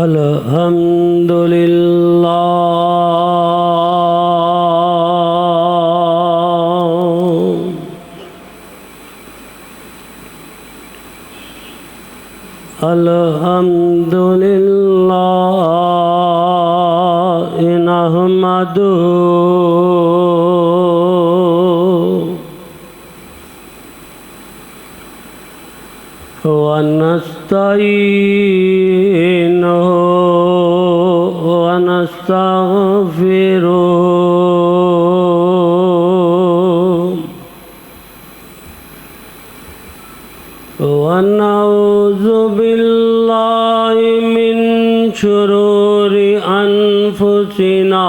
अल्हम्दुलिल्लाह नहमदुहु व नस्तईनुहु व नस्तगफिरुहु व नऊज़ु बिल्लाहि मिन शुरूरि अनफुसिना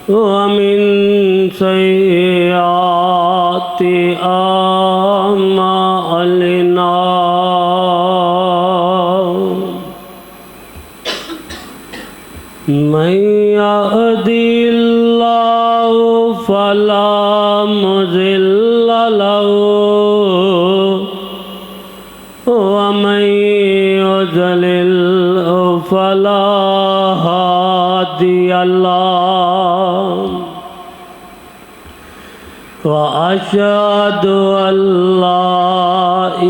व मिन सय्यिआति आमालिना मन यहदिल्लाहु फला मुज़िल्ल लहु वमन युज़लिल्हु फला हादिय लहु व अशहदु अल्ला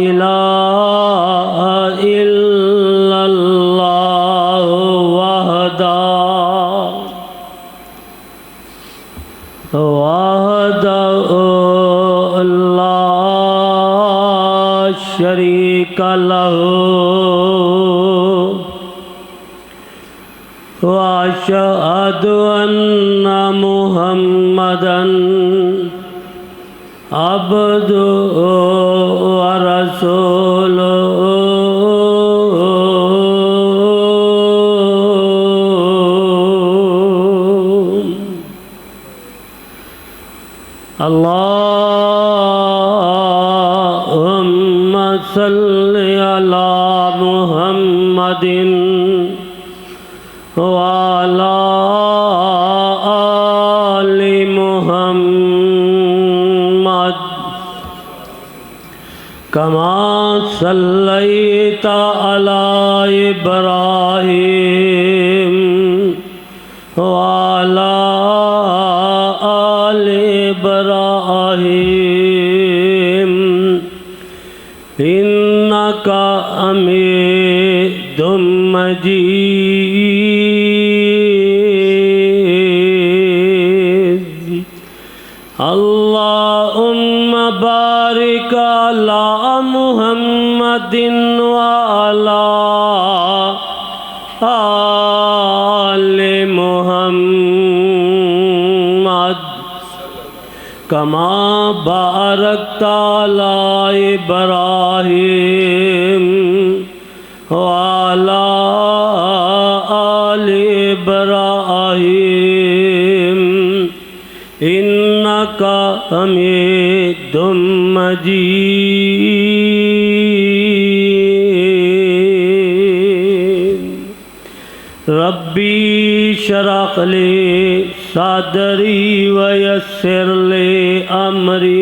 इलाहा इल्लल्लाह वहदहु ला शरीक लहु व अशहदु अन्ना मुहम्मदन अब्दुहु व रसूलुहु अल्लाहुम्मा सल्लि अला मुहम्मदिन व अला आलि मुहम्मद कमा सल्लैता अला इब्राहीम व अला आलि इब्राहीम इन्नका हमीदुम मजीद अल्लाहुम्मा बारिक अला मुहम्मदिन व अला आलि मुहम्मद कमा बारकता अला इब्राहीम व अला आलि इब्राहीम इन्नका हमीदुम मजीद रब्बी शरह ली सदरी व यस्सिर ली अमरी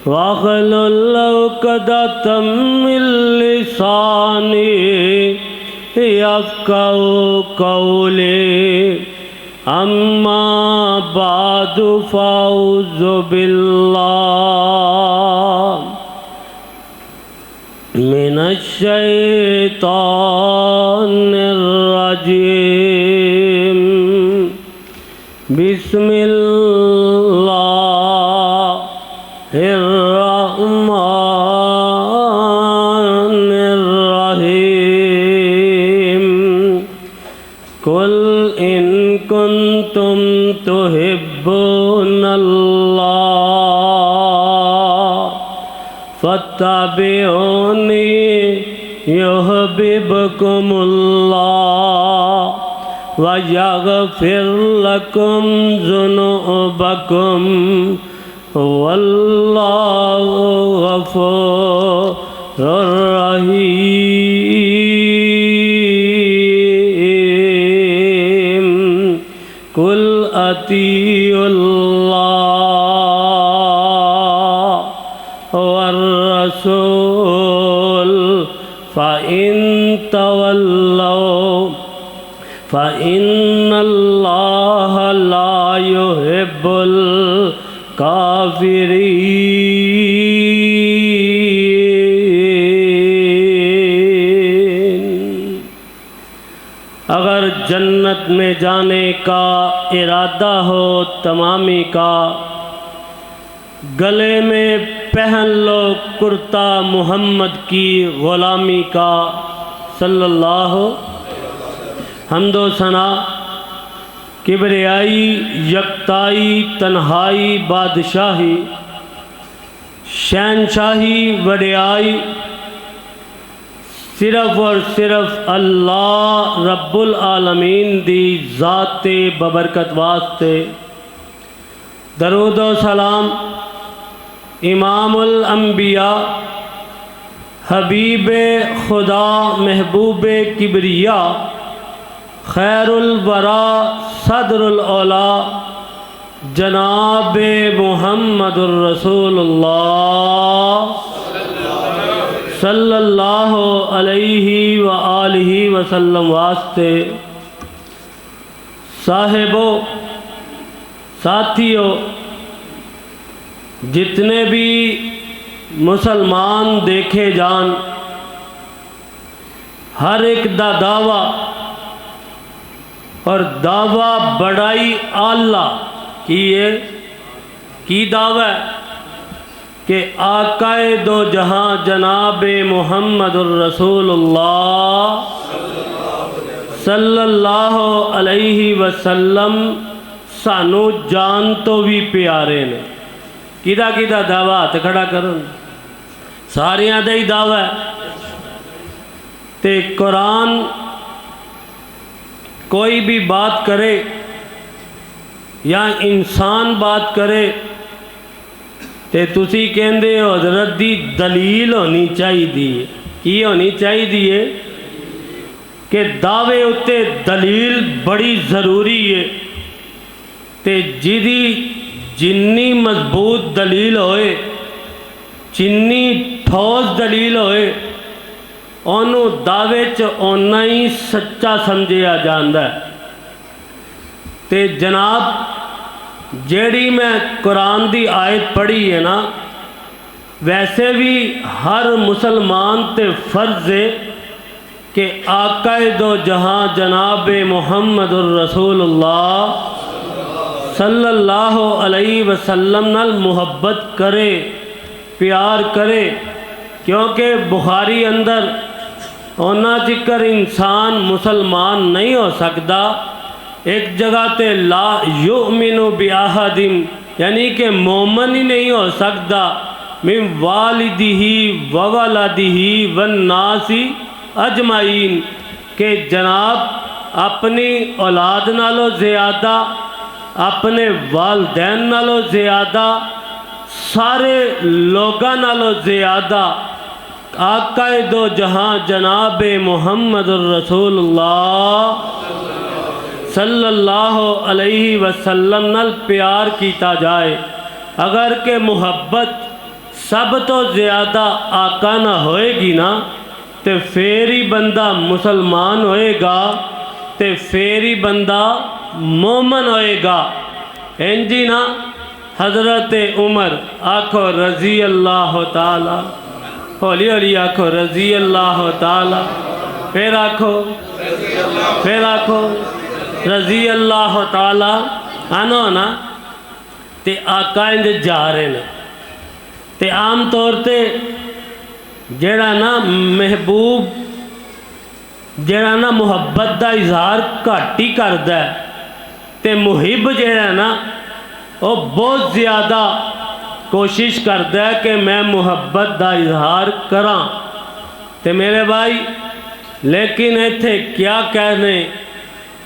वहलुल उक़दतम मिन लिसानी यफ़क़हू क़ौली अम्मा बादु फ़अऊज़ु बिल्लाहि मिनश शैतानिर रजीम बिस्मिल्लाहिर रहमानिर रहीम कुल इन कुन्तुम तुहिब्बूनल्लाह फत्तबिऊनी युहब्बिबकुमुल्लाह व यग़फ़िर लकुम ज़ुनूबकुम वल्लाहु गफ़ूरुर रहीम कुल अतीउल्लाह वर रसूल फ़इन तवल्लौ फ़इन्नल्लाह ला युहिब्बुल काफिरीन। अगर जन्नत में जाने का इरादा हो तमामी का, गले में पहन लो कुर्ता मोहम्मद की ग़ुलामी का सल्लल्लाहु। हम्दो सना किबरियाई यकताई तन्हाई बादशाही शहनशाही वडियाई सिर्फ और सिर्फ अल्लाह रब्बुल आलमीन दी ज़ाते बबरकत वास्ते। दरूद व सलाम इमामुल अंबिया हबीब खुदा महबूब किबरिया खैरुल वरा सदरुल औला जनाब मुहम्मदुर रसूलुल्लाह सल्लल्लाहु अलैहि व आलिहि वसल्लम वास्ते। साहिबो साथियों, जितने भी मुसलमान देखे जान, हर एक दा दावा और दावा बड़ाई आला की दावा है कि आकाए दो जहां जनाब मुहम्मदुर रसूलुल्लाह सल्लल्लाहु अलैहि वसल्लम सानू जान तो भी प्यारे ने। किदा किदा दावा हाथ खड़ा करो, सारियां दा ही दावा है। ते कुरान कोई भी बात करे या इंसान बात करे ते तुसी कहंदे हो हज़रत दी दलील होनी चाहिए। की होनी चाहिए कि दावे उत्ते दलील बड़ी ज़रूरी है। ते जिदी जिन्नी मजबूत दलील होए, जिन्नी ठोस दलील होए, ओनू दावे च ओना ही सच्चा समझिया जांदा है। ते जनाब जेड़ी मैं कुरान दी आयत पढ़ी है ना, वैसे भी हर मुसलमान ते फ़र्ज़ है कि आकाए दो जहां जनाब मुहम्मदुर रसूलुल्लाह सल्लल्लाहु अलैहि वसल्लम नाल मुहब्बत करे, प्यार करे। क्योंकि बुखारी अंदर ओना चिकर इंसान मुसलमान नहीं हो सकता। एक जगह ते ला युमिनु बिअहदिन, यानी कि मोमन ही नहीं हो सकता मिन वालिदिही व वलदिही वन्नासी अजमाइन, के जनाब अपनी औलाद नालों ज़्यादा, अपने वालदैन नालों ज़्यादा, सारे लोगां नालों ज़्यादा आकाए दो जहां जनाब मुहम्मदुर रसूलुल्लाह सल्लल्लाहु अलैहि वसल्लम नाल प्यार किया जाए। अगर के मुहब्बत सब तो ज़्यादा आका ना होएगी ना, तो फिर ही बंदा मुसलमान होएगा, तो फिर ही बंदा मोमन होएगा। इंजी ना हज़रत उमर आखो रज़ी अल्लाह ताला, होली होली आखो रज़ी अल्लाह ताला, फिर आखो रज़ी अल्लाह ताला। आनो ना ते आका इंज जा रहे ने। ते आम तौर ते जेड़ा ना महबूब जेड़ा ना मुहब्बत का इजहार घट ही करदा है, ते मुहिब जेड़ा ना वो बहुत ज़्यादा कोशिश करता है कि मैं मुहब्बत का इजहार करा। ते मेरे भाई, लेकिन इत्थे क्या कहने,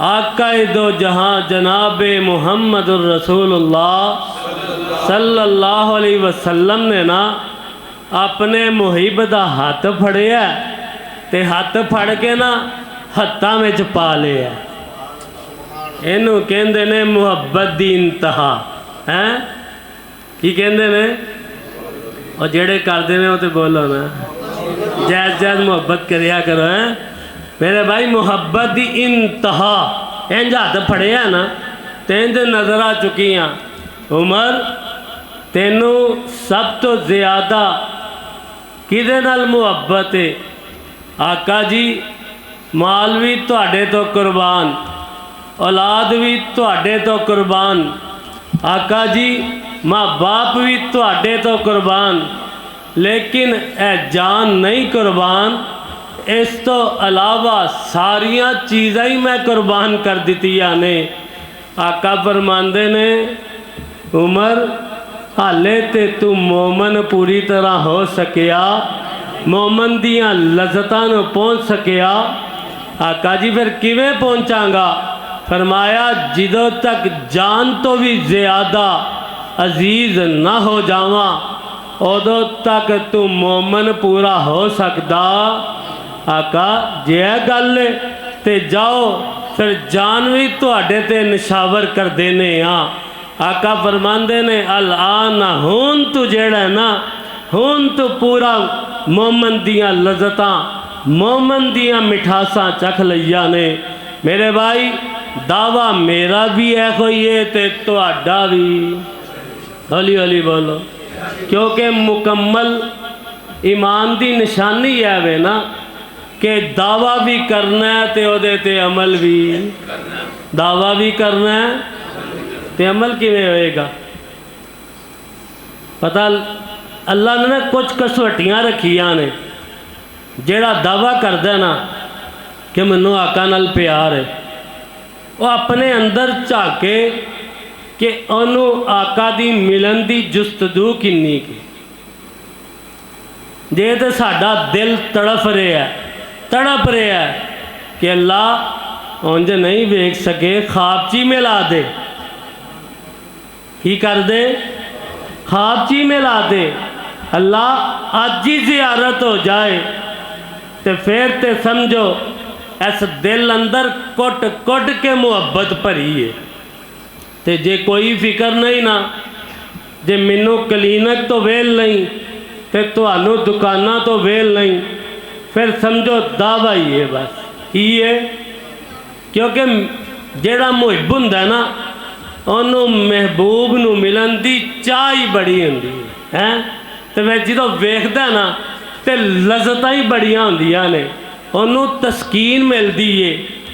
आकाए दो जहां जनाब मुहम्मदुर रसूलुल्लाह सल्लल्लाहु अलैहि वसल्लम ने ना अपने मुहिब का हाथ फड़िया, ते हाथ फड़ के ना हत्थां विच पा लिया। इनू कहंदे ने मुहब्बत दी इंतहा हैं। की कहंदे ने? और जेड़े करदे ने वो तो बोलो ना, जायज़ जायज़ मुहब्बत करिया करो है मेरे भाई। मुहब्बत की इंतहा इंज हथ फड़िया ना तो इंज नज़र आ चुकी हाँ। उमर तेनू सब तो ज़्यादा किदे नाल मुहब्बत है? आका जी माल भी तुहाडे तो कुर्बान, औलाद भी तुहाडे तो कुर्बान, आका जी माँ बाप भी तुहाडे तो कुर्बान, लेकिन ए जान नहीं कुर्बान। इस तो अलावा सारिया चीज़ां ही मैं कुर्बान कर दित्तियां ने। आका फरमांदे ने उमर हाले ते तू मोमन पूरी तरह हो सकिया, मोमन दियां लज़्ज़तां नूं पहुँच सकिया। आका जी फिर किवें पहुँचांगा? फरमाया जिदों तक जान तो भी ज़्यादा अजीज़ ना हो जावा उदों तक तू मोमन पूरा हो सकदा। आका जे गल ते जाओ फिर जान भी तुहाडे ते निशावर कर देने आका फरमांदे ने अल आन हुन तू जेड़ा ना हुन तू पूरा मोमन दियां लज़्ज़तां मोमन दियां मिठासां चख लईया ने। मेरे भाई दावा मेरा भी है कोई है ते तुहाडा भी। हौली हौली बोलो, क्योंकि मुकम्मल ईमान की निशानी है वे ना कि दावा भी करना है ते ओदे ते अमल भी, दावा भी करना है ते अमल किवें होएगा? पता अल्लाह ने ना कुछ कसवटियाँ रखियां ने। जेड़ा दावा करदा ना कि मैनू आका नाल प्यार है, वो अपने अंदर झाके कि ओनू आका दी मिलन दी जुस्तजू किन्नी की। जे तो साडा दिल तड़फ रहा है कि अल्लाह उंज नहीं वेख सके, ख्वाब ची मिला दे। की कर दे? ख्वाब ची मिला दे। अल्लाह अज ही ज़ियारत हो जाए तो फिर तो समझो इस दिल अंदर कुट कुट के मुहब्बत भरी है। तो जे कोई फिक्र नहीं ना, जे मैनू क्लीनिक तो वेल नहीं तो तुहानू दुकाना तो वेल नहीं, फिर समझो दावा ही है बस ही है। क्योंकि जेड़ा मुहिब हुंदा ना उन्हों महबूब नू मिलन दी चाह ही बड़ी होंदी है। तो मैं जो वेखदा ना तो लज़्ज़तां ही बड़ियां होंदियां ने। उन्हों तस्कीन मिलती है,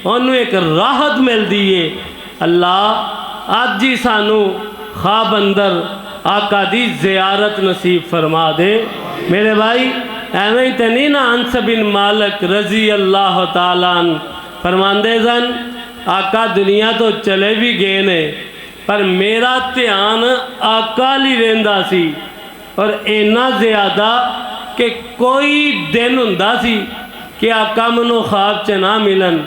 उन्हों एक राहत मिलती है। अल्लाह अज ही सानू ख्वाब अंदर आका दी ज़ियारत नसीब फरमा दे। मेरे भाई एवं तो नहीं ना अंस बिन मालिक रजी अल्लाह तआला फरमांदे सन आका दुनिया तो चले भी गए ने पर मेरा ध्यान आका ली रहिंदा सी। और इन्ना ज़्यादा कि कोई दिन हुंदा सी कि आका मैनू ख्वाब च ना मिलन,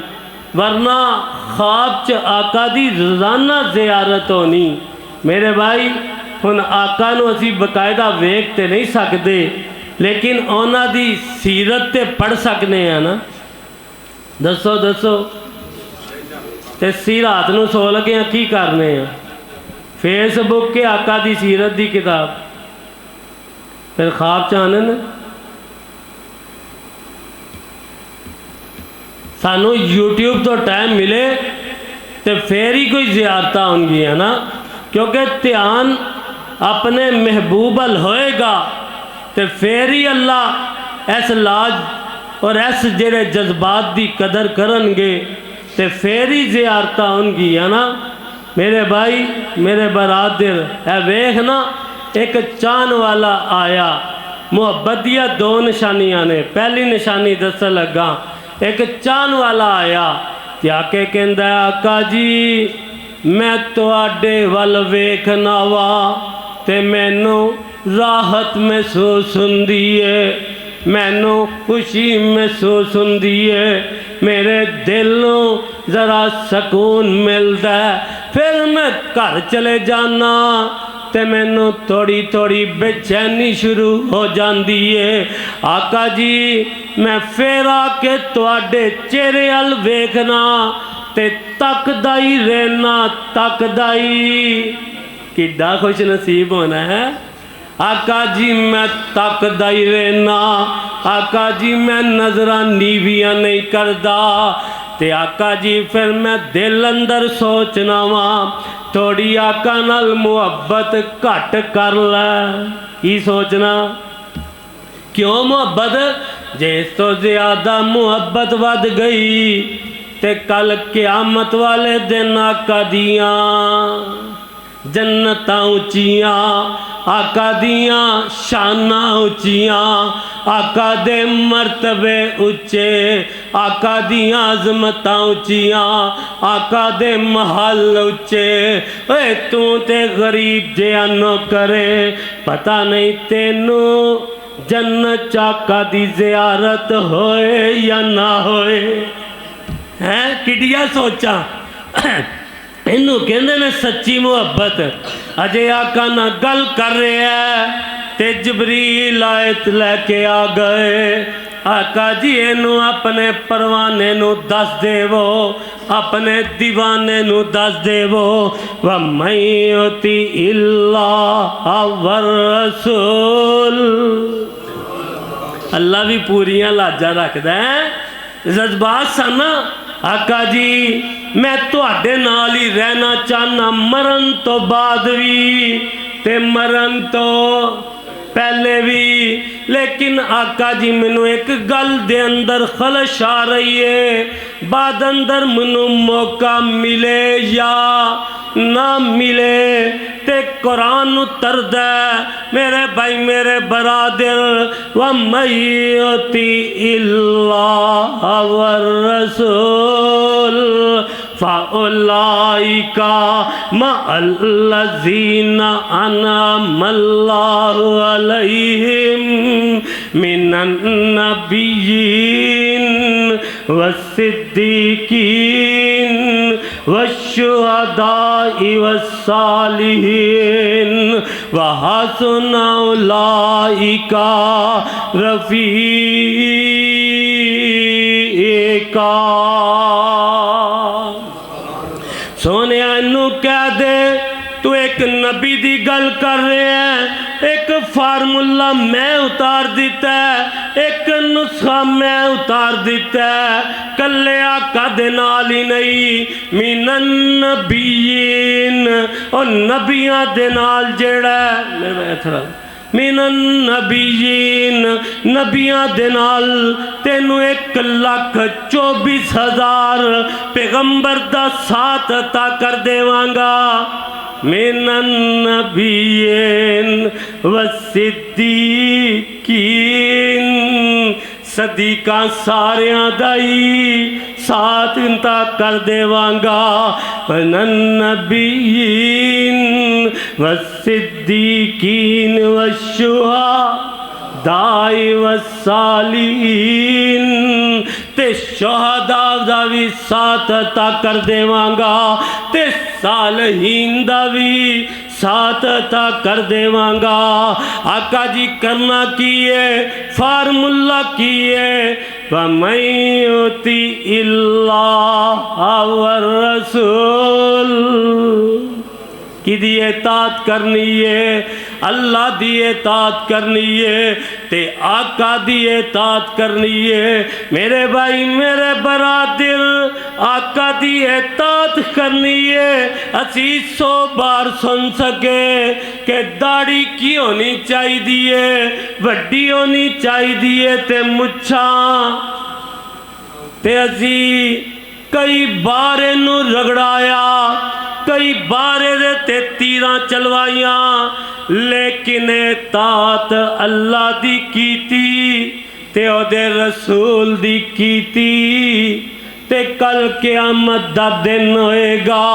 वरना ख्वाब च आका दी रोज़ाना ज़ियारत होनी। मेरे भाई हुण आका नू असी बकायदा वेख ते नहीं सकते, लेकिन उन्हां दी सीरत ते पढ़ सकने हैं ना। दसो दसो ते सी रात नू सो लगे की करने हैं? फेसबुक के आका दी सीरत दी किताब फिर ख्वाब च आनन। सानू यूट्यूब तो टाइम मिले तो फिर ही कोई ज़ियारत होंगी है ना, क्योंकि ध्यान अपने महबूबल होएगा तो फिर ही अल्लाह इस लाज और इस जेड़े जज्बात की कदर करनगे तो फिर ही ज़ियारत होंगी है ना। मेरे भाई मेरे बरादर है वेख ना, एक चाहन वाला आया। मुहब्बत दिया दो निशानियां ने। पहली निशानी दस लगा, एक चाहन वाला आया जाके कहंदा आका जी मैं तुहाडे वल वेखना वा ते मैनू राहत महसूस हुंदी है, मैनू खुशी महसूस हुंदी है, मेरे दिल नू ज़रा सकून मिलता है। फिर मैं घर चले जाना ते मैनू थोड़ी थोड़ी बेचैनी शुरू हो जाती है। आका जी मैं फिर आके तुहाडे चेहरे अल वेखना ते तकदा ही रहना, तकदा ही। किड्डा खुश नसीब होना है। आका जी मैं तकदा ही रहना, आका जी मैं नजरां नीवियां नहीं करदा। ते आका जी फिर मैं दिल अंदर सोचना वा थोड़ी आका नाल मुहब्बत घट कर लै। की सोचना? क्यों मुहब्बत? जे इस तो ज्यादा मुहब्बत वध गई ते कल क़यामत वाले दिन आका दियां जन्नतां उचियां, आका दियां शाना उचियां, आका दे मर्तबे उच्चे, आका दियां अजमतां उचियां, आका दे महल उच्चे। ओए तू ते गरीब जिहा नौकरे, पता नहीं तेनू जन्नत आका दी ज़ियारत होए या ना होए। हैं किडिया सोचा इनू कहंदे ने सच्ची मुहब्बत। अजे आका ना गल कर रहे है ते जबरील आयत लैके आ गए। आका जी इनू अपने परवाने नू दस देवो, अपने दीवाने नू दस देवो। व मय्युति इल्लाह वर रसूल। अल्लाह भी पूरियां लाजा रखदा है, जज्बात सन। आका जी मैं तुहाडे नाल ही रहना चाहना, मरण तो बाद भी ते मरण तो पहले भी। लेकिन आका जी मैनू एक गल दे अंदर खलश आ रही है, बाद अंदर मैनू मौका मिले या ना मिले ते कुरान उतरदा मेरे भाई मेरे बरादर। व मय्युति इल्लाह वर रसूल फ़उलाइका मअल्लज़ीना अनअमल्लाहु अलैहिम मिनन नबिय्यीन वस्सिद्दीकीन वश्शुहदाई वस्सालिहीन व हसुन उलाइका रफ़ीका। सोने इनू कह दे तू एक नबी दी गल कर रहे हैं, एक फार्मूला मैं उतार दिता है, एक नुस्खा मैं उतार दिता है। कल्ले आका दे नाल ही नहीं, मिनन नबिय्यीन और नबियां दे नाल जेड़ा मेरा मिनन नबिय्यीन नबियां दे नाल तेनू 1,24,000 पैगंबर दा साथ अता कर देवांगा। मिनन नबिय्यीन वस्सिद्दीकीन सदीका सारियां दा ही साथ इंता कर देवांगा। मिनन नबिय्यीन वस्सिद्दीकीन वश्शुहदाई वस्सालिहीन ते शुहदा दा भी साथ अता कर देवांगा ते सालहीन दा भी साथ अता कर देवांगा। आका जी करना की है, फार्मूला की है। व मय्युति इल्लाह वर रसूल की दी इताअत करनी है, अल्लाह दी इताअत करनी है ते आका दी इताअत करनी है। मेरे भाई मेरे बरादर आका दी इताअत करनी है। असी 100 बार सुन सके कि दाढ़ी की होनी चाहिए, वड्डी होनी चाहिए ते मुच्छां ते असी कई बार इनू रगड़ाया, कई बार ते तीरां चलवाइया, लेकिन तात अल्लाह दी कीती ते ओदे रसूल दी कीती ते कल क़यामत दा दिन होएगा।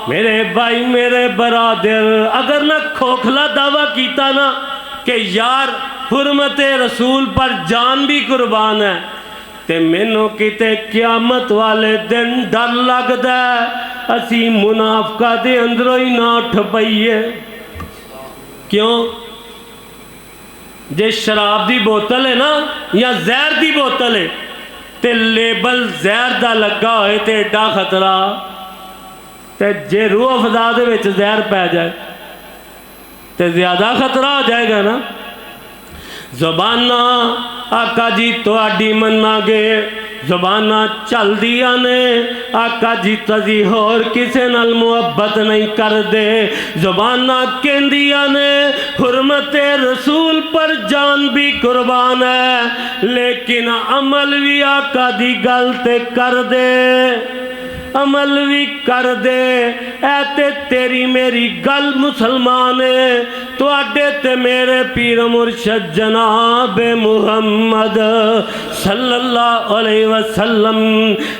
मेरे भाई मेरे बरादर अगर ना खोखला दावा कीता ना कि यार हुर्मते रसूल पर जान भी कुर्बान है ते मैनू किते क़यामत वाले दिन डर लगदा असी मुनाफका दे अंदरों ही ना उठ पाइए। क्यों? जे शराब दी बोतल है ना या जहर दी बोतल है ते लेबल जहर दा लगा होए ते एडा खतरा, ते जे रूह अफजा दे विच जहर पै जाए तो ज़्यादा खतरा हो जाएगा ना। ज़बाना आका जी तुहाडी मन्नांगे, ज़बाना चल दिया ने आका जी तजी होर किसे नाल मुहब्बत नहीं कर दे। ज़बाना कहंदियां ने हुरमते रसूल पर जान भी कुर्बान है, लेकिन अमल भी आका दी गल ते कर दे, अमल भी कर दे। ऐ ते तेरी मेरी गल मुसलमान है, तुहाडे ते मेरे पीर मुर्शद जनाब मुहम्मद सल्लल्लाहु अलैहि वसल्लम।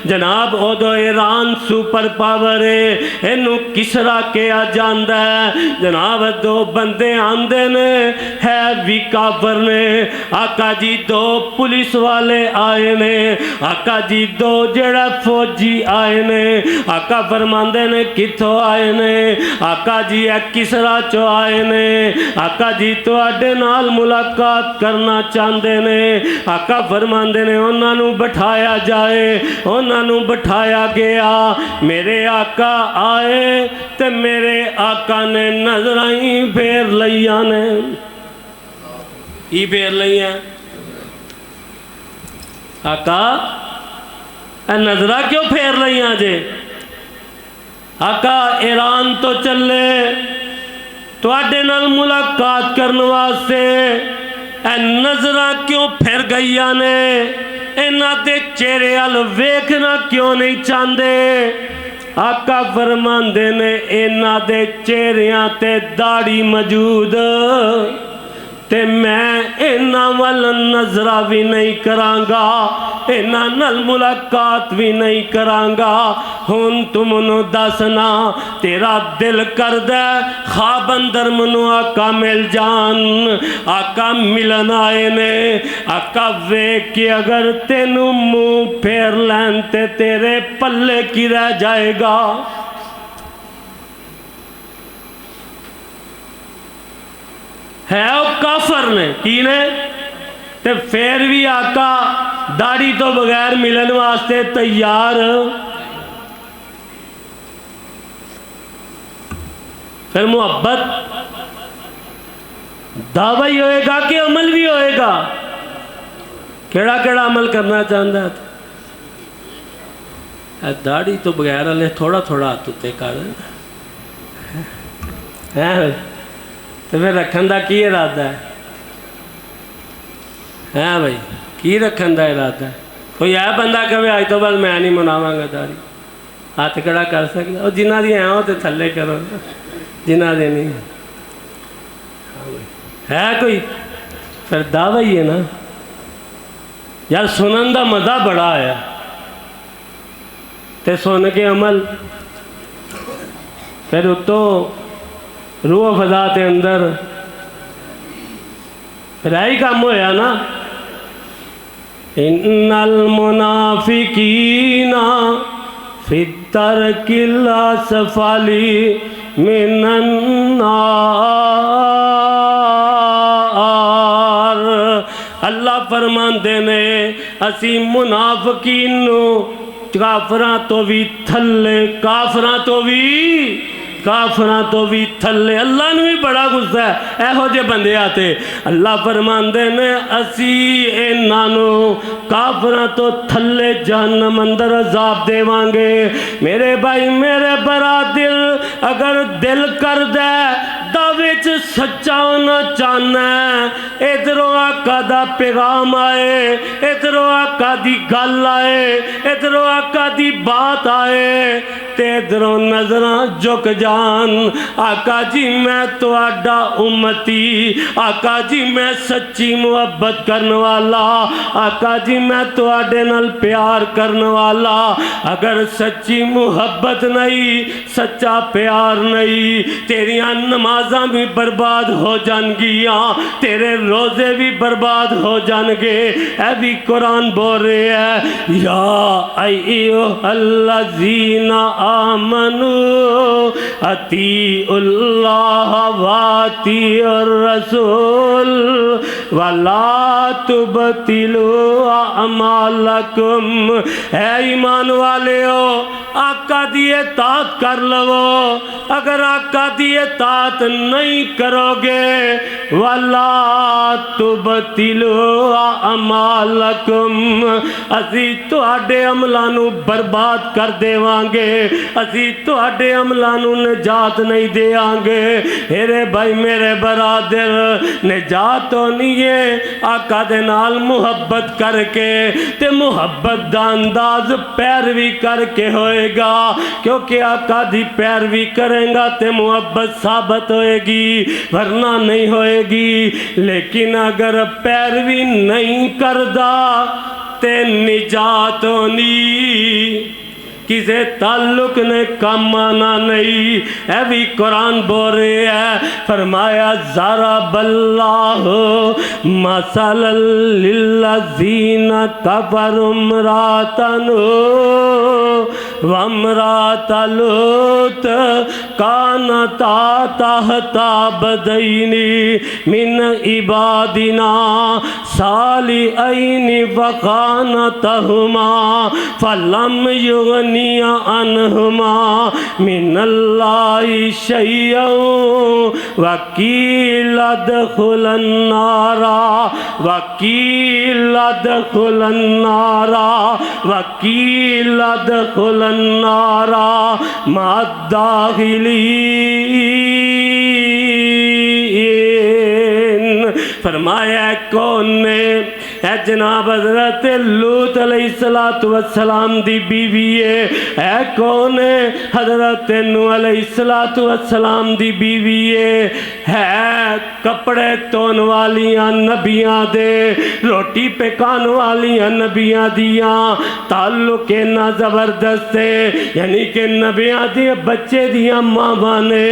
जनाब ओदो ईरान सुपर पावर है, इनू किसरा कहा जाता है। जनाब दो बंदे आंदे ने है भी काफर ने, आका जी दो पुलिस वाले आए ने, आका जी दो जेड़ा फौजी आए ने। आका फरमांदे ने किथों आए ने, आका जी है किसरा चो आए ने, आका जी तुहाडे नाल मुलाकात करना चाहते ने। आका फरमांदे ने उन्होंने बिठाया जाए, उन्होंने बिठाया गया। मेरे आका आए ते मेरे आका ने नजर ही फेर लिया ने। की फेर लिया आका, नजरा क्यों फेर लिया जे। आका ईरान तो चले तुहाडे नाल मुलाकात करने वास्ते, नजर क्यों फिर गई ने, इन्हां दे चेहरे अल वेखना क्यों नहीं चाहते। आका फरमांदे ने इन्हां दे चेहरियां ते दाढ़ी मौजूद, ते मैं इन्हां वल नजरा भी नहीं करांगा, इन्हां नाल मुलाकात भी नहीं करांगा। हुण तुम मनु दसना तेरा दिल करदा ख्वाब अंदर मनु आका मिल जान। आका मिलन आए ने, आका वेख के अगर तेनू मुंह फेर लैन ते तेरे पल्ले की रह जाएगा। है वो काफर ने की ने, ते फिर भी आका दाढ़ी तो बगैर मिलन वास्ते तैयार। फिर मुहब्बत दावा ही होएगा कि अमल भी होएगा। केड़ा केड़ा अमल करना चाहता है। दाढ़ी तो बगैर वाले थोड़ा थोड़ा हाथ उत्ते कर है, तो फिर रखन का की इरादा है भाई, की रखन का इरादा है। कोई है बंदा कहे अज तो बाद मैं नहीं मनावांगा दाढ़ी, हाथ कड़ा कर सकता। और जिन्हों दी है वो तो थले करो, जिन्हों दे नहीं है कोई, फिर दावा ही है ना यार। सुनन का मज़ा बड़ा आया, तो सुन के अमल, फिर उतो रूह फजा के अंदर फिर यही काम होया ना। इन्नल मुनाफिकीना फितर किला सफाली मिनन्नार। अल्लाह फरमांदे ने असी मुनाफिकीन नू काफरां तो भी थल्ले, काफरां तो भी थल्ले। अल्लाह नू भी बड़ा गुस्सा है एहो जे बंदे आते। अल्लाह फरमांदे ने असी इन्हां नू काफरां तो थल्ले जहन्नम अंदर अजाब देवांगे। मेरे भाई मेरे बरादिल, अगर दिल करदा दावे च सच्चा होना चाहना, इधरों आका दा पैगाम आए, इधरों आका दी गल आए, इधरों आका दी बात आए, ते इधरों नजरां झुक जान। आका जी मैं तुहाडा उम्मती, आका जी मैं सच्ची मुहब्बत करने वाला, आका जी मैं तुहाडे नाल प्यार करने वाला। अगर सच्ची मुहब्बत नहीं, सच्चा प्यार नहीं, तेरियां नमाज़ां भी बर्बाद हो जाएंगियां, तेरे रोजे भी बर्बाद हो जाएंगे। ऐ भी कुरान बोल रहे है, या अय्युहल्लज़ीना आमनू अतीउल्लाह वातीउर रसूल वला तुबतिलू अमालकुम। है ईमान वाले हो, आका दी इताअत कर लवो। अगर आका दी इताअत नहीं करोगे वला तुबतिलु अमालकुम, असी तुहाडे अमलां नूं बर्बाद कर देवांगे, असी तुहाडे अमलां नूं निजात नहीं देंगे। मेरे भाई मेरे बरादर, निजात तो नहीं है आका दे नाल मुहब्बत करके ते मुहब्बत दा अंदाज पैरवी करके होएगा, क्योंकि आका दी पैरवी करेगा ते मुहब्बत साबित होएगी वरना नहीं होएगी। लेकिन अगर पैरवी नहीं करदा ते निजात होनी, किसे ताल्लुक ने काम आना नहीं। है भी कुरान बोल रहे है, फरमाया ज़रा बल्लाहु मसलन लिल्लज़ीना कफ़रू इम्राअतन वम्राअत लूत कानता तहता अबदैनि मिन इबादिना सालिहैनि फ़खानतहुमा फलम युगनिया अनहुमा मिनल्लाहि शैअन वकील अदखुलन नारा वकील अदखुलन नारा वकील अदखुलन नारा मद्दाखिलीन। फरमाया कौन ने है जनाब हज़रत लूत अलैहिस्सलातु वस्सलाम दी बीवी है कौन है हज़रत नूह अलैहिस्सलातु वस्सलाम दी बीवी है कपड़े धोन वालियां नबियां दे रोटी पकाने वालियां नबियां दियां ताल्लुक इन्ना ज़बरदस्त है, यानी कि नबियां दे बच्चे दियां मावां ने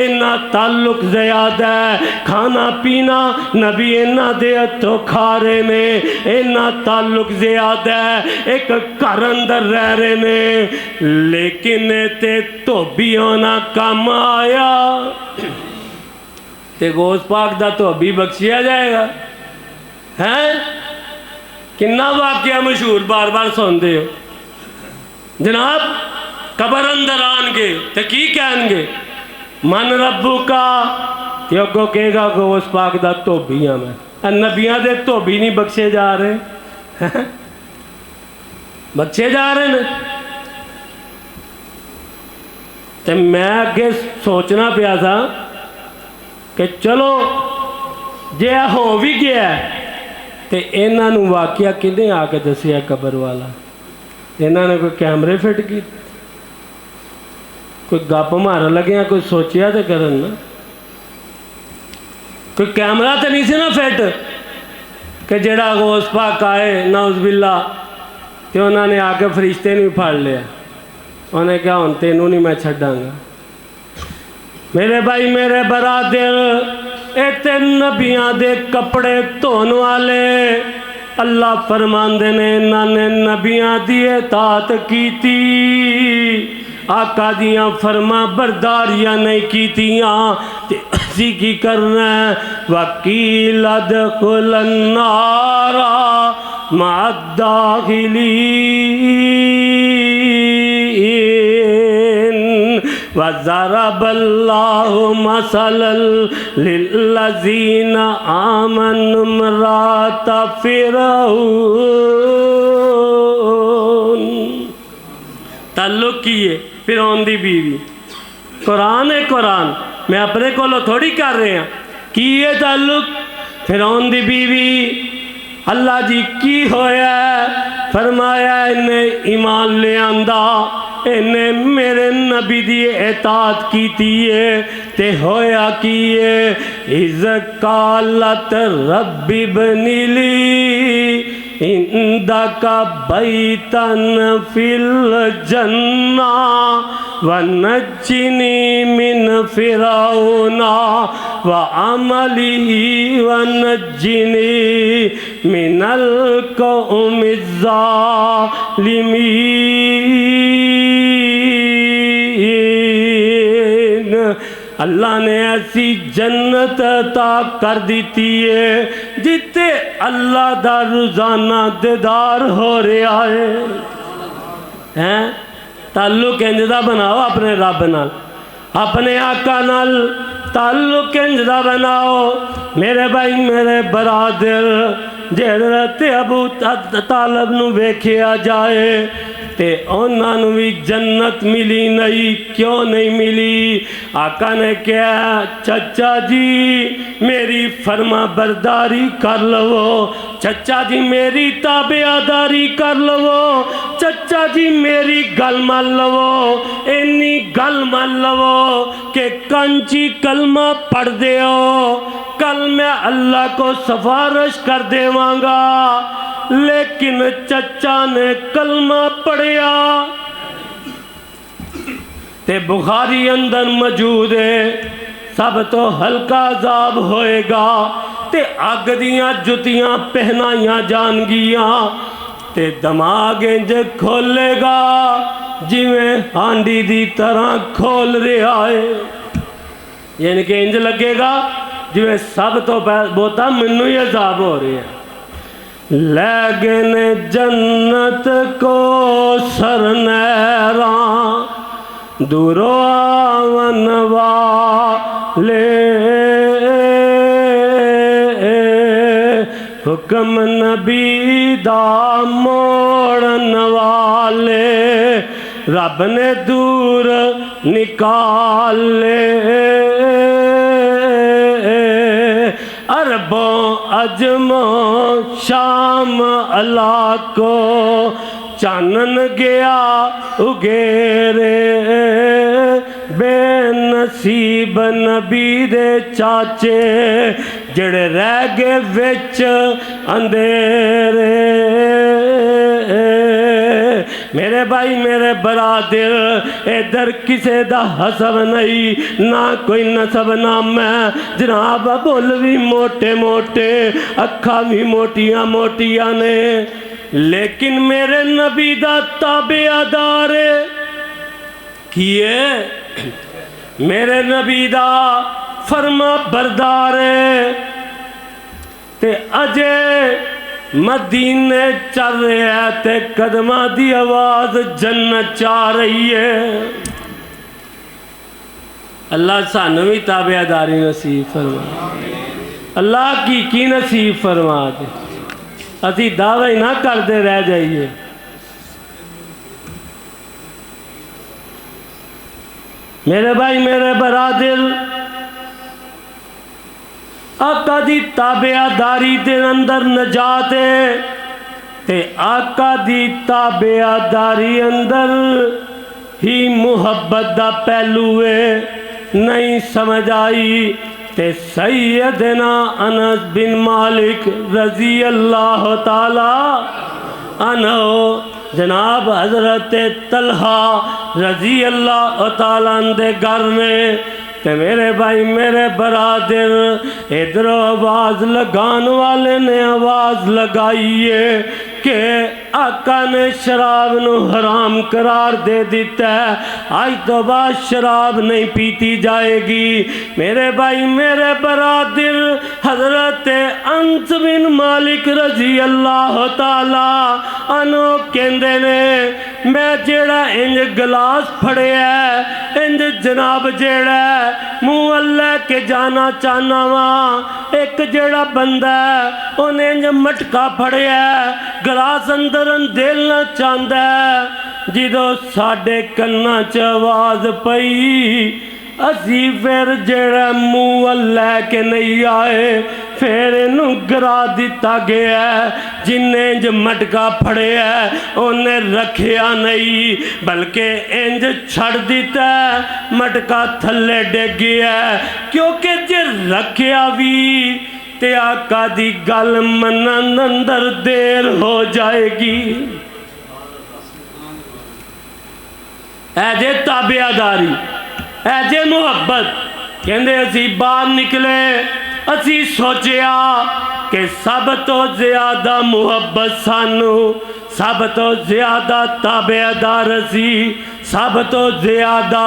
इन्ना ताल्लुक ज़्यादा है, खाना पीना नबी इन्ना दे हथों खा रहे ने इन्ना ताल्लुक ज़्यादा है, एक घर अंदर रह रहे ने। लेकिन ते धोबी होना कम आया ते गौस पाक दा धोबी बख्शिया जाएगा हैं। किन्ना वाकया मशहूर बार बार सुनते हो जनाब, कबर अंदर आनगे ते की कहनगे मन रब्बू का, क्यों को कहेगा गौस पाक दा धोबी हाँ मैं। नबियां दे धोबी नहीं बख्शे जा रहे बख्शे जा रहे ने। ते मैं अगे सोचना पिया था कि चलो जे हो भी गया तो इन्हां नूं वाकया किने आके दसिया कबर वाला, इन्हां ने कोई कैमरे फिट की, कोई गप मारन लगे कोई सोचिया तो करन ना, कोई कैमरा तो नहीं सी ना फिट कि जेड़ा गौस पाक आए नौज़बिल्ला तो उन्होंने आके फरिश्ते भी फड़ लिया, उन्हें कहा हुण तेनू नहीं मैं छड्डांगा। मेरे भाई मेरे बरादर, इतने नबियां दे कपड़े धोन वाले अल्लाह फरमांदे ने इन्होंने नबियां दी इताअत कीती, आका दियां फरमा बरदारियां नहीं कीतियां ते असी की करना है वकील अदखुलन नारा मद्दाखिलीन वज़रबल्लाहु मसलन लिल्लज़ीना आमनु इम्राअत फ़िरऔन। ताल्लुक किए फिरौन दी बीवी, कुरान है कुरान, मैं अपने कोलों थोड़ी कर रहे हैं कि ये ताल्लुक फिरौन दी बीवी अल्लाह जी की होया, फरमाया इन्हें ईमान ले आंदा, इन्हें मेरे नबी दी इताअत कीती है ते होया की इज़ कालत रब्बी बनिली इंदका बैतन फिल जन्ना वनज्जिनी मिन फिरौना व अमलिही वनज्जिनी मिनल कौमिज़ ज़ालिमीन। अल्लाह ने ऐसी जन्नत अता कर दी है जिते अल्लाह दा रोजाना दीदार हो रहा है। ताल्लुक इंज दा बनाओ अपने रब नाल, अपने आका नाल ताल्लुक इंज दा बनाओ मेरे भाई मेरे बरादर जेहड़े अबू तालब नू वेखिया जाए ते उन्होंने भी जन्नत मिली नहीं। क्यों नहीं मिली? आका ने कहा चचा जी मेरी फर्मा बरदारी कर लवो, चचा जी मेरी ताबेदारी कर लवो, चचा जी मेरी गल मान लवो, इन्नी गल मान लवो कि कंची कलमा पढ़ दो, कल मैं अल्लाह को सिफारिश कर देवांगा। लेकिन चचा ने कलमा पढ़िया ते बुखारी अंदर मौजूद है, सब तो हल्का अजाब होएगा ते अग दियां जुतियां पहनाइया जानगियां ते दिमाग इंज खोलेगा जिवें हांडी दी तरह खोल रहा है, यानी कि इंज लगेगा जिवें सब तो बहुता मैनू ही अजाब हो रहा है। लैगन जन्नत को सरनैरा दूरो आवन वाले, हुक्म नबी दा मोड़न वाले, रब ने दूर निकाले। अरबों अजमो शाम अल्लाह को चानन गया उगेरे, बेनसीब नबी दे चाचे जड़े रह गए विच अंधेरे। मेरे भाई मेरे बरादर इधर किसे दा हसब नहीं ना कोई नसब नाम है जनाब, बुल भी मोटे मोटे अखा भी मोटिया मोटिया ने, लेकिन मेरे नबी दा ताबेदार किए, मेरे नबी दा फरमा बरदार ते अजे मदीने चल रहा है ते कदमा दी आवाज जन्नत चा रही है। अल्लाह सानू भी ताबेदारी नसीब फरमा, अल्लाह की नसीब फरमा दे, असी दावे ना करते रह जाइए। मेरे भाई मेरे बरादर आका दी ताबेदारी दे अंदर नजात है ते आका दी ताबेदारी अंदर ही मुहब्बत दा पहलू है। नहीं समझ आई ते सैयदना अनस बिन मालिक रजी अल्लाह ताला अनो, जनाब हजरत तलहा रजी अल्लाह ताला दे घर में ते मेरे भाई मेरे बरादर इधरों आवाज लगाने वाले ने आवाज लगाई है कि आका ने शराब नू हराम करार दे दिता है, आज तो बाद शराब नहीं पीती जाएगी। मेरे भाई मेरे बरादर हजरत अंस बिन मालिक रजी अल्लाह ताला अनो कहंदे ने मैं जेड़ा इंज गिलास फड़िया इंज जनाब जेड़ा मुँह अल्लाह के जाना चाहना वा, एक जेड़ा बंदा उन्हें इंज मटका फड़िया गिलास अंदर देना चाहता है, जिदों साडे कन्ना च आवाज पई असी फिर जेड़ा मुँह लैके नहीं आए फिर इनू गिरा दिता गया। जिन्हें इंज मटका फड़िया उन्हें रखिया नहीं बल्कि इंज छड़ दिता, मटका थले डिग गया, क्योंकि जे रखिया भी ते आका दी गल मनन अंदर देर हो जाएगी। ऐजे ताबेदारी ऐजे मुहब्बत कहंदे असी बाहर निकले, असी सोचिया कि सब तो ज्यादा मुहब्बत सानू, सब तो ज्यादा ताबेदार असी, सब तो ज्यादा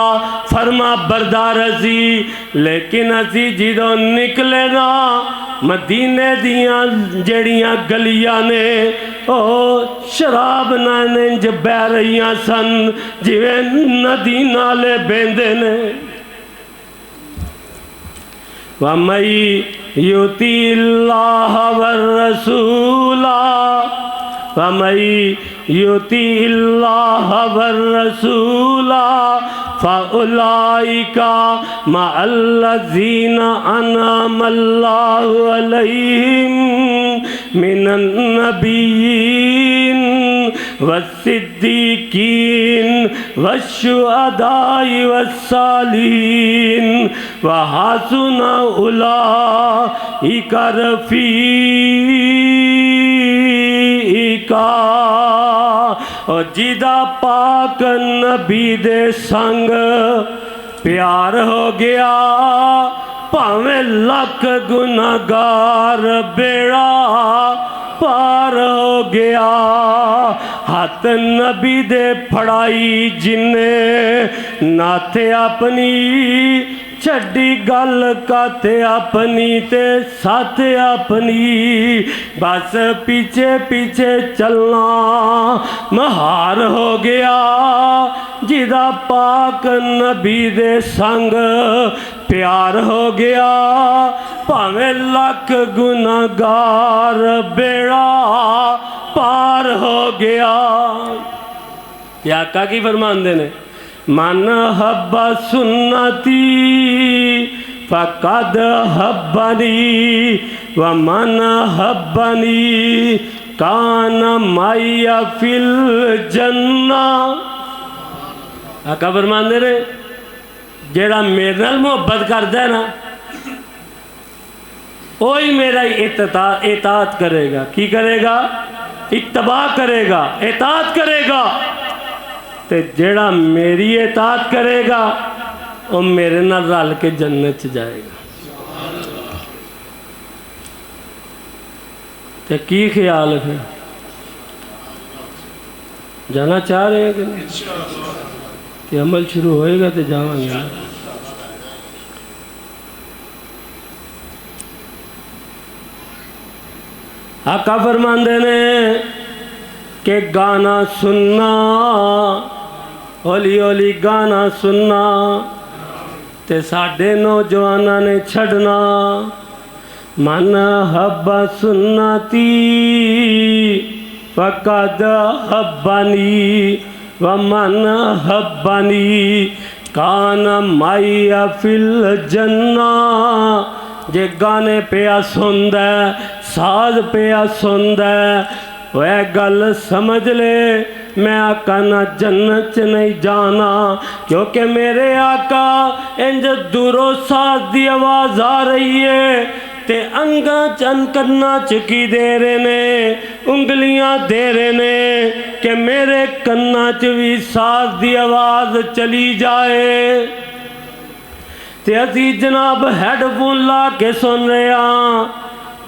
फरमा बरदार असी, लेकिन असी जिदों निकले ना मदीने दियां जड़ियां गलियां ने ओ शराब नाल इंज बह रही सन जिवें नदी नाले बहंदे ने। वमई युतिल्लाह वरसूला वमई युतिल्लाह वरसूला फ़उलाइका मअल्लज़ीना अनअमल्लाहु अलैहिम मिनन नबिय्यीन वस्सिद्दीकीन वश्शुहदाई वस्सालिहीन वहसुन उलाइका रफ़ीका। और जिदा पाक नबी दे संग प्यार हो गया भावें लख गुनाहगार बेड़ा पार हो गया। हाथ नबी दे फड़ाई जिन्ने नाथे अपनी छड़ी गल काते अपनी ते साथ अपनी बस पीछे पीछे चलना महार हो गया। जिदा पाक नबी दे संग प्यार हो गया भावें लख गुनाहगार बेड़ा पार हो गया। या आका की फरमांदे ने मन हब्बा सुन्नती फ़क़द हब्बनी व मन हब्बनी कान माया फिल जन्ना। आका फरमांदे ने जेड़ा मेरे नाल मोहब्बत करदा है ना वही मेरा इताअत करेगा। की करेगा? इत्तबा करेगा, इताअत करेगा। ते जेड़ा मेरी इताअत करेगा वो मेरे नाल रल के जन्नत च जाएगा। ते की ख्याल है? जाना चाह रहे हैं कि नहीं? कि अमल शुरू होएगा तो जावांगे ना। आका फरमांदे ने कि गाना सुनना हौली हौली गाना सुनना ते साडे नौजवाना ने छड़ना। मन हब्बा सुन्नती फ़क़द हब्बनी व मन हब्बनी कान माया फिल जन्ना। जे गाने पिया सुनदा साज पिया सुनदा वह गल समझ ले मैं आका ना जन्नत च नहीं जाना। क्योंकि मेरे आका इंज दूरों साज दी आवाज़ आ रही है ते अंगा चन कन्ना चुकी दे रहे ने उंगलियां दे रहे ने कि मेरे कन्ना च भी साज दी आवाज़ चली जाए। ते असी जनाब हैडफोन ला के सुन रहे हाँ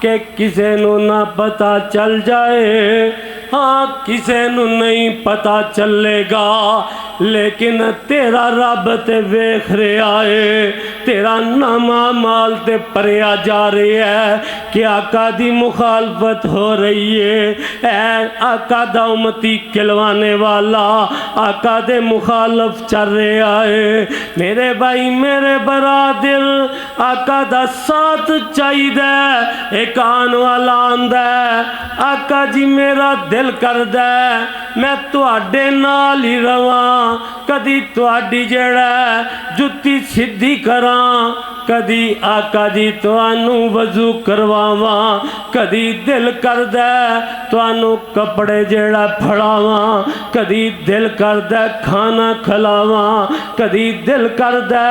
कि किसे नू ना पता चल जाए। हाँ किसे नू नहीं पता चलेगा लेकिन तेरा रब ते वेख रहा है। तेरा नामा माल ते परिया जा रहा है कि आका दी मुखालफत हो रही है। आका दा उम्मती कहलवाने वाला आका दे मुखालफ चल रहा है। मेरे भाई मेरे बरादर आका दा साथ चाहिए। एक आन वाला आंदा आका जी मेरा दिल करदा मैं तुहाडे नाल ही रवां कदी तुहाडी जेड़ा जुत्ती सीधी करां कदी आका जी तुहानू वजू करवावां कदी दिल करदा तुहानू कपड़े जेड़ा फड़ावां कदी दिल करदा खाना खिलावां कदी दिल करदा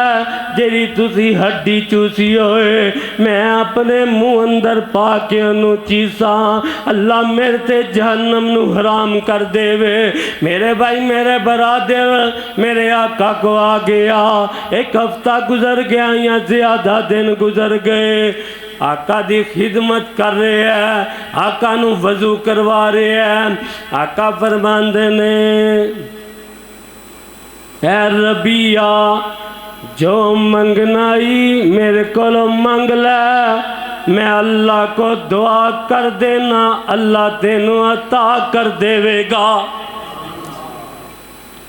जेड़ी तुसी हड्डी चूसी होए मैं अपने मुंह अंदर पा के उन्हूं चीसां। अल्लाह मेरे ते जहन्नम नू हराम कर देवे। मेरे भाई मेरे बरादर मेरे आका को आ गया। एक हफ्ता गुजर गया या ज्यादा दिन गुजर गए। आका दी खिदमत कर रहे हैं आका नू वजू करवा रहे हैं। आका फरमांदे ने ऐ रबिया जो मंगनाई मेरे को मंग ले मैं अल्लाह को दुआ कर देना अल्लाह तेनू अता कर देवेगा।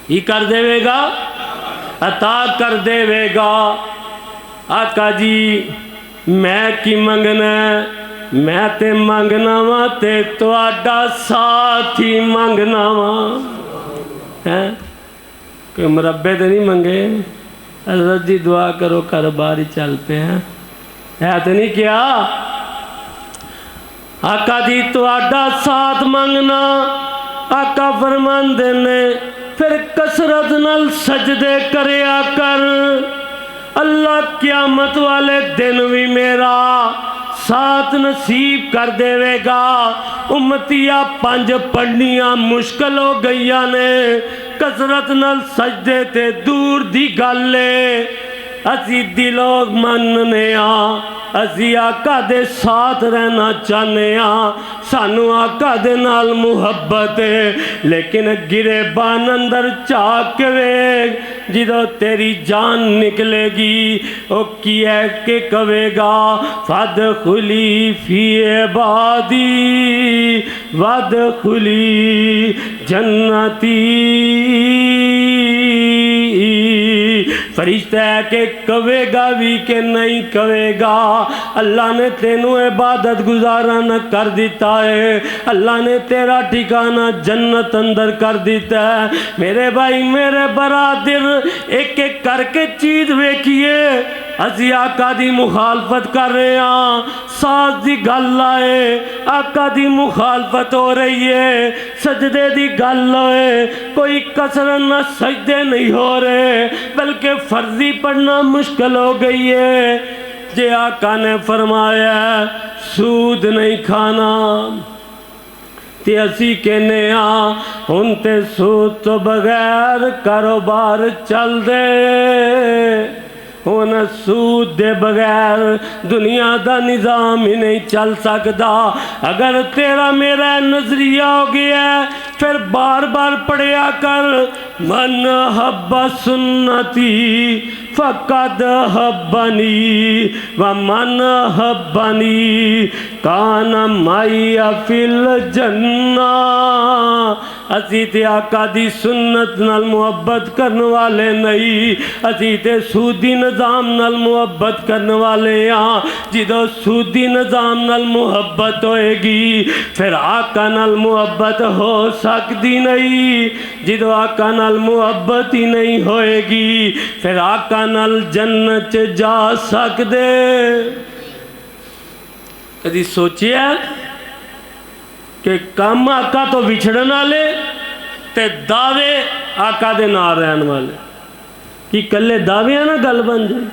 ही कर देवेगा अता कर देवेगा। आका जी मैं की मंगना, मैं ते मंगना वा ते तुहाडा साथ ही मंगना वा। हैं कोई मुरब्बे तो नहीं मंगे, हज़रत जी दुआ करो घर बार ही चल पे हैं, है तो नहीं क्या? आका जी तुहाडा साथ मंगना, आका फरमांदे ने फिर कसरत नाल सजदे करया कर, अल्लाह क़यामत वाले दिन भी मेरा साथ नसीब कर देवेगा। उम्मतिया 5 पढ़नियां मुश्किल हो गई ने, कसरत नाल सजदे ते दूर दी गल है। असी दिलों मनने असी आका दे साथ रहना चाहने, सानू आका दे नाल मुहब्बत है, लेकिन गिरेबान अंदर झाक के वेख, जिदों तेरी जान निकलेगी वो की है के कवेगा फद खुली फी इबादी वद खुली जन्नती। फरिश्ता है कि कवेगा भी कि नहीं कवेगा। अल्लाह ने तेनू इबादत गुजारा न कर दिता है, अल्लाह ने तेरा ठिकाना जन्नत अंदर कर दिता है। मेरे भाई मेरे बरादर, एक एक करके चीज वेखिए। असी आका दी मुखालफत कर रहे हैं, साथ दी गल आए आका दी मुखालफत हो रही है, सजदे दी गल होए कोई कसर न सजदे नहीं हो रहे, बल्कि फर्जी पढ़ना मुश्किल हो गई है। जे आका ने फरमाया सूद नहीं खाना ते असी कहने हुण ते सूद तो बगैर कारोबार चल दे, हुण सूद दे बगैर दुनिया का निज़ाम ही नहीं चल सकता। अगर तेरा मेरा नजरिया हो गया फिर बार बार पढ़िया कर, मन हब्बा सुन्नती फ़क़द हब्बनी व मन हब्बनी कान माइया फिल जन्ना। असी ते आका दी सुन्नत नाल मुहब्बत करने वाले नहीं, असी ते सूदी निज़ाम नाल मुहब्बत करने वाले हाँ। जिदों सूदी निज़ाम नाल मुहब्बत होएगी फिर आका नाल मुहब्बत हो सकती नहीं, जिदों आका नाल मुहब्बत ही नहीं होएगी फिर आका नाल जन्नत च जा सकदे। कदी सोचिया कि काम आका तो विछड़न वाले ते दावे आका दे नाल रहन वाले, कि कल्ले दावे ना गल बन जाए।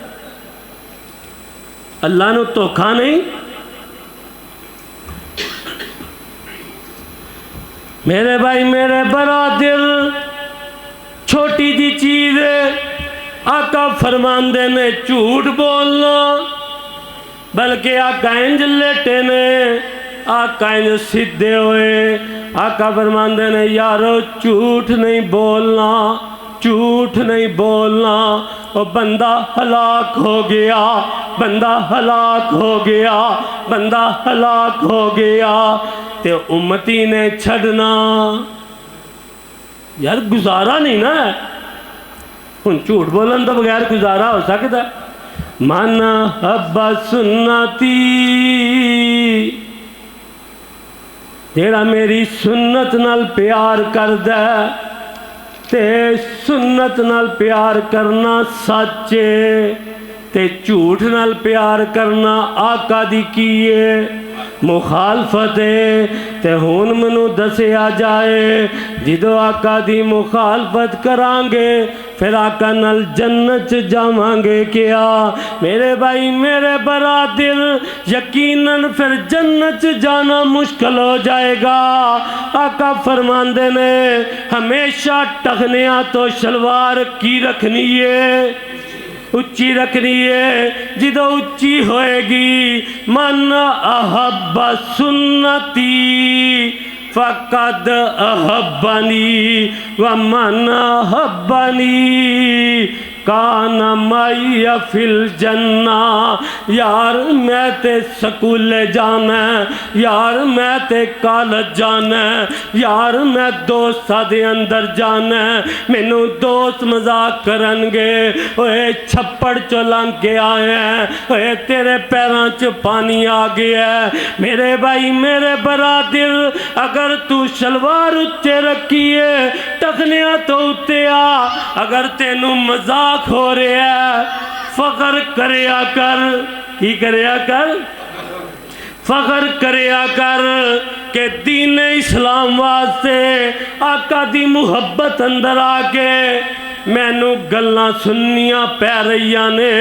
अल्लाह नू धोखा नहीं। मेरे भाई मेरे बरादर, छोटी जी चीज आका फरमांदे ने झूठ बोलना, बल्कि आका इंज लेटे ने आका इंज सीधे होए। आका फरमांदे ने यारो झूठ नहीं बोलना, झूठ नहीं बोलना। वो बंदा हलाक हो गया, बंदा हलाक हो गया, बंदा हलाक हो गया। ते उम्मती ने छड़ना यार गुजारा नहीं ना, हुण झूठ बोलन तो बगैर गुजारा हो सकता। मन हब्बा सुन्नती, जेड़ा मेरी सुन्नत नाल प्यार करदा ते सुन्नत नाल प्यार करना सच है, ते झूठ नाल प्यार करना आका दी की है मुखालफत है। ते हुण मैनू दसिया जाए जिदों आका दी मुखालफत करांगे फिर आका नाल जन्नत च जावांगे क्या? मेरे भाई मेरे बरादर, यकीनन फिर जन्नत च जाना मुश्किल हो जाएगा। आका फरमांदे ने हमेशा टखनिया तो शलवार की रखनी है, उच्ची रखनी है। जिदों उच्ची होएगी मन अहब्बा सुन्नती फ़क़द अहब्बनी व मन अहब्बनी काना माइया फिल जन्ना। यार मैं ते स्कूले जाना, यार मैं ते कॉलेज जाना, यार मैं दोस्तां दे अंदर जाना, मैनू दोस्त मजाक करनगे, ओए छप्पड़ चो लंघ के आए हैं, ओए तेरे पैरों च पानी आ गया है। मेरे भाई मेरे बरादिर, अगर तू शलवार उत्ते रखिए टखनिया तो उत्ते आ, अगर तेनू मजाक हो रहा है फखर करया कर। की करया कर? फखर करया कर के दीन इस्लाम वास्ते आका दी मुहब्बत अंदर आके मैनू गल्लां सुननियां पै रही ने,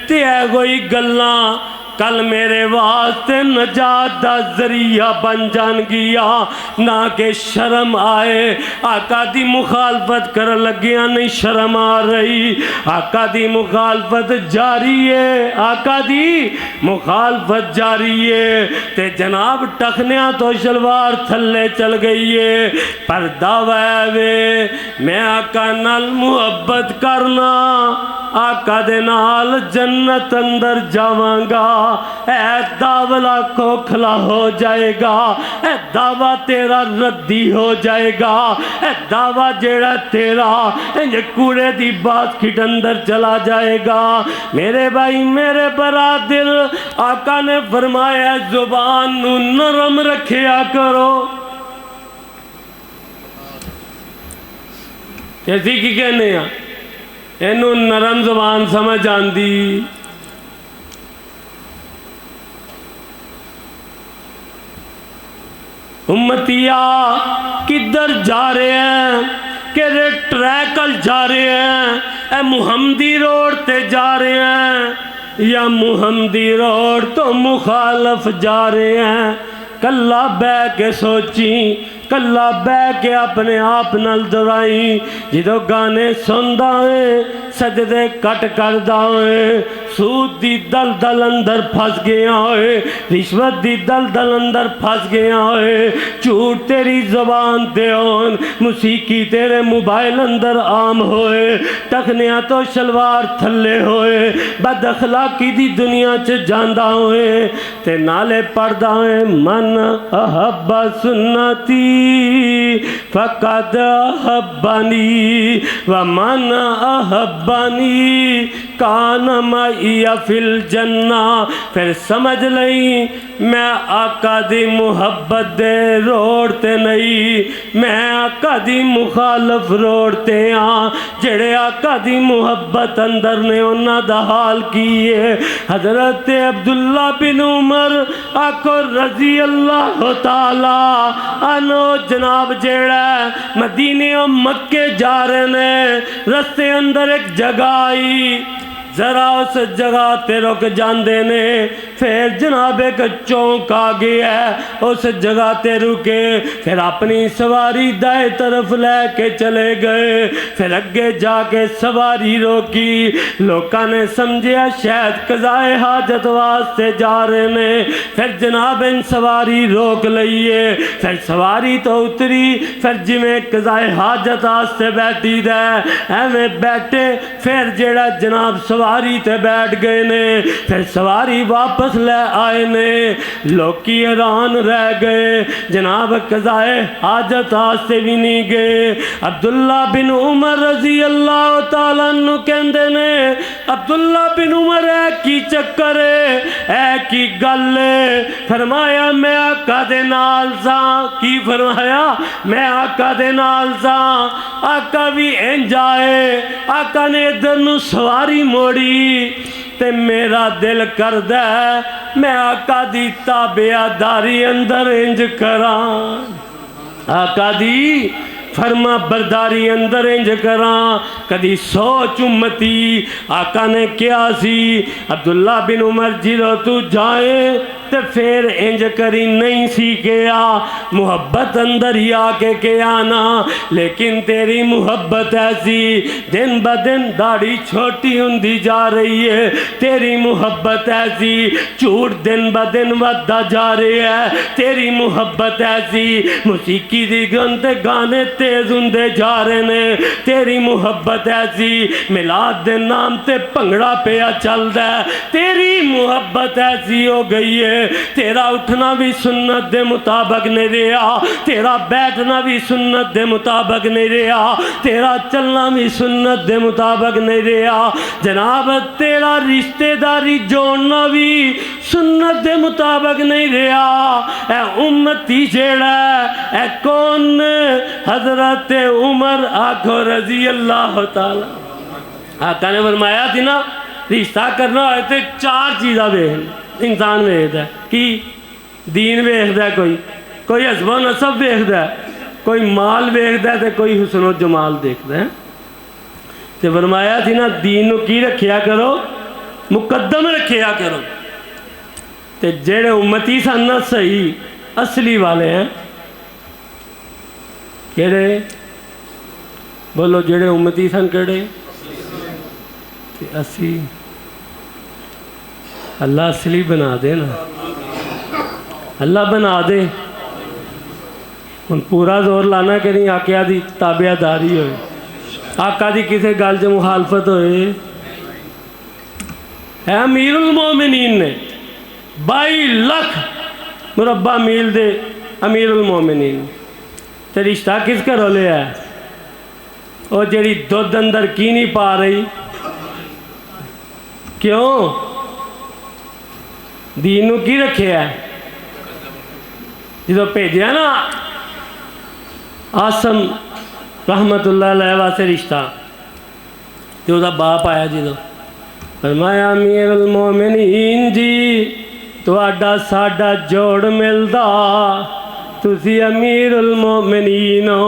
ते ऐ कोई गल्लां कल मेरे वास्ते नजात दा जरिया बन जानगिया। ना कि शर्म आए, आका दी मुखालफत कर लगिया नहीं शर्म आ रही, आका दी मुखालफत जारी है, आका दी मुखालफत जारी है। ते जनाब टखनिया तो शलवार थल्ले चल गई है, पर दावा वे मैं आका नाल मुहब्बत करना, आका दे नाल जन्नत अंदर जावांगा। ऐ दावला खोखला हो जाएगा, ऐ दावा तेरा रद्दी हो जाएगा, ऐ दावा जेड़ा तेरा इंज कूड़े दी बास्केट अंदर चला जाएगा। मेरे भाई मेरे बरादिर, आका ने फरमाया जुबान नू नरम रखिया करो। कैसी की कहने आ इनू नरम जुबान समझ आंदी। उम्मतिया किधर जा रहे हैं, किधर ट्रैकल जा रहे हैं, ए मुहम्मदी रोड ते जा रहे हैं या मुहम्मदी रोड तो मुखालफ जा रहे हैं। कल्ला बह के सोची, कल्ला बह के अपने आप नाल दोहराई। जो गाने सुनदा है सजदे कट करदा है, सूद दी दल दल अंदर फस गया है, रिश्वत दी दल दल अंदर फस गया है, झूठ तेरी जबान ते होन, मुसीकी तेरे मोबाइल अंदर आम होए, टखनिया तो शलवार थल्ले होए, बदअखलाकी दी दुनिया च जांदा होए, ते नाले पढ़दा है मन अहब्बा सुन्नती फकद अहब्बनी व मन अहब्बनी कान माइया फिल जन्ना। फिर समझ लई मैं आका दी मुहब्बत दे रोड ते नहीं, मैं आका दी मुखालफ रोड ते हाँ। जेड़े आका दी मुहब्बत अंदर ने उन्हां दा हाल की है। हजरत अब्दुल्ला बिन उमर आको रजी अल्लाह ताला अनो जनाब जेड़ा मदीने और मक्के जा रहे ने, रस्ते अंदर एक जगह आई, जरा उस जगह ते रुक जाते ने, फिर जनाब एक चौंक आ गया, उस जगह ते रुके, फिर अपनी सवारी दाएं तरफ लेके चले गए, फिर अगे जाके सवारी रोकी। लोगों ने समझा शायद कज़ाए हाजत वास्ते जा रहे ने, फिर जनाब इन सवारी रोक लईए, फिर सवारी तो उतरी, फिर जिमें कज़ाए हाजत वास्ते बैठी दे एवें बैठे, फिर जेड़ा जनाब सवारी ते बैठ गए ने, फिर सवारी वापस ले आए ने। लोकी हैरान रह गए, जनाब कज़ाए हाजत आस्ते भी नहीं गए। अब्दुल्ला बिन उमर रजी अल्लाह तआला अन्हु कहंदे ने, अब्दुल्ला बिन उमर है की चक्कर है की गल है? फरमाया मैं आका दे नाल सा। की फरमाया? मैं आका दे नाल सा। आका भी इंज आए, आका ने इधर नू सवारी मोड़ी ते मेरा दिल करदा मैं आका दी ताबेदारी अंदर इंज करा, आका दी फरमा बरदारी अंदर इंज करा। कदी सोच उम्मती, आका ने क्या सी अब्दुल्ला बिन उमर जिरो तू जाए तो फिर इंज करी नहीं सी किया, मुहब्बत अंदर ही आके के आना। लेकिन तेरी मुहब्बत ऐसी दिन ब दिन दाढ़ी छोटी होंदी जा रही है, तेरी मुहब्बत ऐसी झूठ दिन ब दिन बढ़ता जा रहा है, तेरी मुहब्बत ऐसी मौसीकी दी गाने तेज होंदे जा रहे ने, तेरी मुहब्बत ऐसी मिलाद दे नाम ते भंगड़ा पिया चलदा है, तेरी मुहब्बत ऐसी हो गई है तेरा उठना भी सुन्नत दे मुताबिक नहीं रहा, तेरा बैठना भी सुन्नत दे मुताबिक नहीं रहा, तेरा चलना भी सुन्नत दे मुताबिक नहीं रहा जनाब, तेरा रिश्तेदारी जोड़ना भी सुन्नत दे मुताबिक नहीं रहा। ए उम्मती जेड़ा है कौन? हजरत उमर आखो रजी अल्लाह ताला। आका ने फरमाया थी ना, रिश्ता करना होए तो चार चीज़ा वेख इंसान वेखदा कि दीन वेखदा, कोई हसबो नसब वेखदा, कोई माल वेखदा ते कोई हुस्नो जमाल देखदा है। तो फरमाया थी ना, दीन की रखिया करो, मुकद्दम रखिया करो। तो जेड़े उम्मती सन ना सही असली वाले हैं, केड़े बोलो, जेड़े उम्मती सन केड़े? असी अल्लाह असली बना दे ना, अल्लाह बना दे। हुण पूरा जोर लाना कि नहीं आकिया दी ताबियादारी होए, आका दी किसी गल च मुखालफत होए। है अमीरुल मोमिनीन ने 22 लाख मुरब्बा मील दे अमीरुल मोमिनीन, ते रिश्ता किस घरों लिया है? वो जेड़ी दुध अंदर की नहीं पा रही, क्यों? दीन की रखे है। जो भेजा ना आसम रहमतुल्लाह अलैह वास्ते रिश्ता, तो उसका बाप आया जो फरमाया अमीरुल मोमिनीन जी तुहाडा साडा जोड़ मिलदा, तुसी अमीरुल मोमिनीन हो,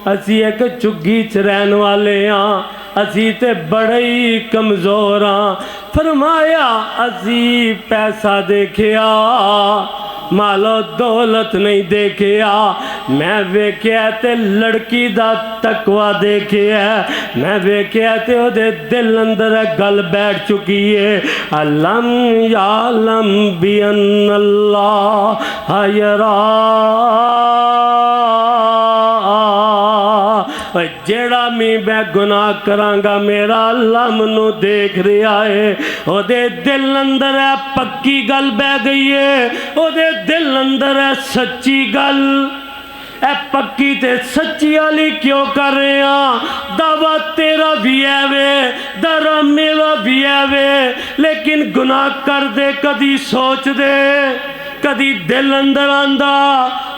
असी एक झुग्गी च रहन वाले हाँ, असी ते बड़े ही कमज़ोर हाँ। फरमाया असी पैसा देखिया, मालो दौलत नहीं देखिया, मैं वेख्या ते लड़की दा तकवा देखिया, मैं वेख्या ते ओदे दिल अंदर गल बैठ चुकी है। अलम यालम बि अन्नल्लाह यरा, जेड़ा मैं गुनाह करांगा मेरा अल्लाह मैनू देख रहा है। ओदे दिल अंदर है पक्की गल बह गई है, ओदे दिल अंदर है सच्ची गल। ए पक्की ते सच्ची वाली क्यों कर रहे हैं? दावा तेरा भी है वे, दरा मेरा भी है वे, लेकिन गुनाह कर दे कदी सोच दे, कदी दिल अंदर आंदा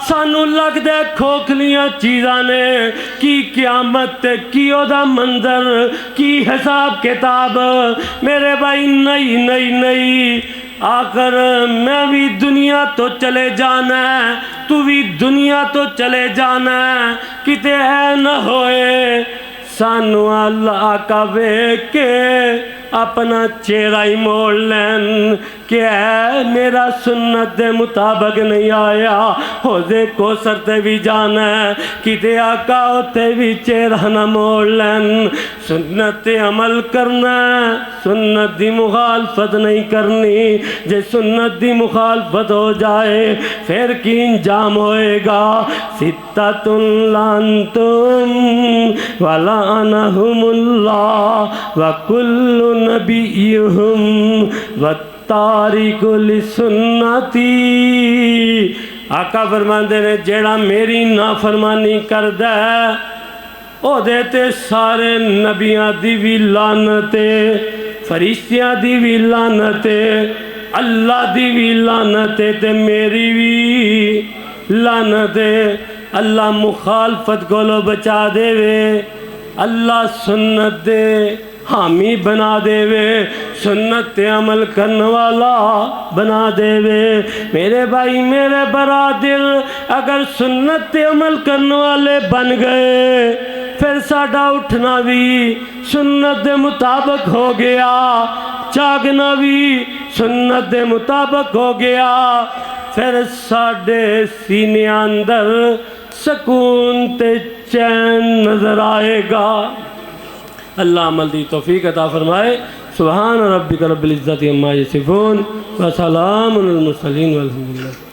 सानू लगदा खोखलियां चीज़ां ने, की क्यामत की ओदा मंजर की हिसाब किताब। मेरे भाई नहीं नहीं नहीं, आकर मैं भी दुनिया तो चले जाना है, तू भी दुनिया तो चले जाना है, किते है न होए सानू अल्लाह आका वेख के अपना चेहरा ही मोड़ लैन कि है मेरा सुन्नत दे मुताबिक नहीं आया, होदे कोसर ते भी जाना है, किते आका उते भी चेहरा ना मोड़ लैन। सुन्नत ते अमल करना, सुन्नत दी मुखालफत नहीं करनी। जे सुन्नत दी मुखालफत हो जाए फिर की इंजाम होएगा? सित्ततुन लांतुम वला अनहुमुल्लाह व कुल्लु नबियुहुम व तारिकुल सुन्नती। आका फरमांदे ने जेड़ा मेरी नाफरमानी करदा है ओदे ते सारे नबियां दी भी लानत है, फरिश्तियां दी भी लानत है, अल्लाह दी भी लानत है ते मेरी भी लानत है। अल्लाह मुखालफत को बचा देवे, अल्लाह सुन्नत दे हामी बना देवे, सुन्नत पे अमल करने वाला बना देवे। मेरे भाई मेरे बरादर, अगर सुन्नत पे अमल करने वाले बन गए फिर साडा उठना भी सुन्नत के मुताबिक हो गया, जागना भी सुन्नत के मुताबिक हो गया, फिर साढ़े सीने अंदर सकून ते चैन नजर आएगा। अल्लाह अमल दी तौफीक अता फरमाए। सुभान रब्बिक रब्बिल इज्जति अम्मा यसिफून व सलामुन अलल मुरसलीन वल्हम्दुलिल्लाह।